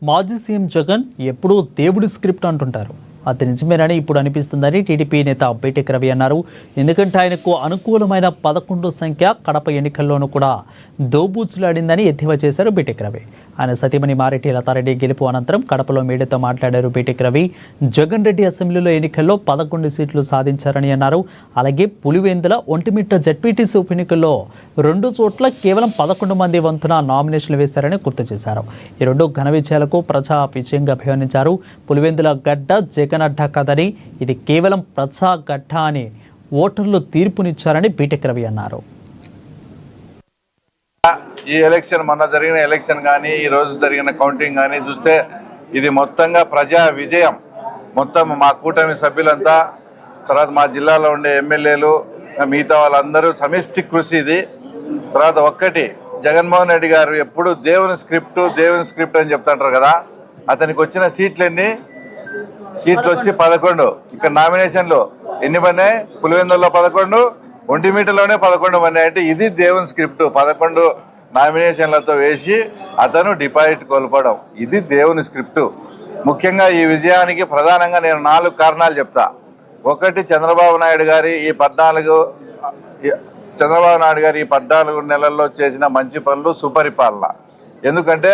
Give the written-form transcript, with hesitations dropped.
మాజీ సీఎం జగన్ ఎప్పుడూ దేవుడి స్క్రిప్ట్ అంటుంటారు. అది నిజమేనని ఇప్పుడు అనిపిస్తుందని టీడీపీ నేత బీటెక్ రవి అన్నారు. ఎందుకంటే ఆయనకు అనుకూలమైన 11 సంఖ్య కడప ఎన్నికల్లోనూ కూడా దోబూచులాడిందని ఎద్దేవా చేశారు బీటెక్ రవి. ఆయన సతీమణి మారెడ్డి లతారెడ్డి గెలుపు అనంతరం కడపలో మీడియాతో మాట్లాడారు బీటెక్ రవి. జగన్ రెడ్డి అసెంబ్లీలో ఎన్నికల్లో 11 సీట్లు సాధించారని అన్నారు. అలాగే పులివెందుల ఒంటిమిట్ట జడ్పీటీసీ ఉప ఎన్నికల్లో 2 చోట్ల కేవలం 11 మంది వంతున నామినేషన్లు వేశారని గుర్తు చేశారు. ఈ 2 ఘన విజయాలకు ప్రజా విజయంగా అభివర్ణించారు. పులివెందుల గడ్డ జగన్ అడ్డా కాదని, ఇది కేవలం ప్రజా గడ్డ అని ఓటర్లు తీర్పునిచ్చారని బీటెక్ రవి అన్నారు. ఈ ఎలక్షన్ మొన్న జరిగిన ఎలక్షన్ కానీ ఈ రోజు జరిగిన కౌంటింగ్ కానీ చూస్తే ఇది మొత్తంగా ప్రజా విజయం. మొత్తం మా కూటమి సభ్యులంతా, తర్వాత మా జిల్లాలో ఉండే ఎమ్మెల్యేలు, మిగతా వాళ్ళందరూ సమిష్టి కృషి ఇది. తర్వాత ఒక్కటి, జగన్మోహన్ రెడ్డి గారు ఎప్పుడు దేవుని స్క్రిప్ట్ అని చెప్తుంటారు కదా, అతనికి వచ్చిన సీట్లు వచ్చి 11. ఇక్కడ నామినేషన్లు ఎన్ని పడినాయి? పులివెందుల్లో 11, ఒంటిమిట్టలోనే 11 పడినాయి. అంటే ఇది దేవుని స్క్రిప్ట్. 11 నామినేషన్లతో వేసి అతను డిపాజిట్ కోల్పోవడం, ఇది దేవుని స్క్రిప్టు. ముఖ్యంగా ఈ విజయానికి ప్రధానంగా నేను 4 కారణాలు చెప్తా. ఒకటి, చంద్రబాబు నాయుడు గారి ఈ 14 నెలల్లో చేసిన మంచి పనులు, సుపరిపాలన. ఎందుకంటే